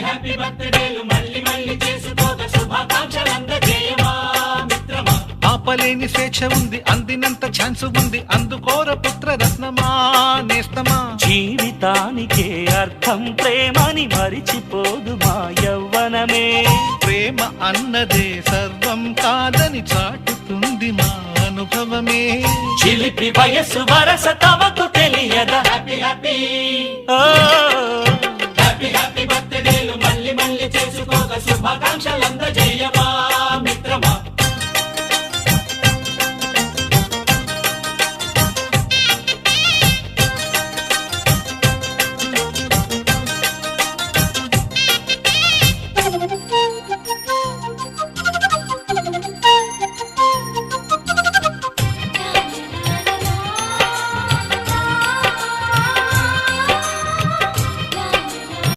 Happy బర్త్డేలు మళ్ళీ మళ్ళీ చేసుకోక శుభాకాంక్షలందజేయమా మిత్రమా. ఆపలేని స్వేచ్ఛ ఉంది, అందినంత ఛాన్స్ ఉంది, అందుకోర పుత్ర రత్నమా నేస్తమా. జీవితానికే అర్థం ప్రేమని మరిచిపోదు మా యవ్వనమే. ప్రేమ అన్నదే సర్వం కాదని చాటుతుంది మా అనుభవమే. చిలిపి వయస్సు వరస తమకు తెలియదా. హ్యాపీ హ్యాపీ ఓ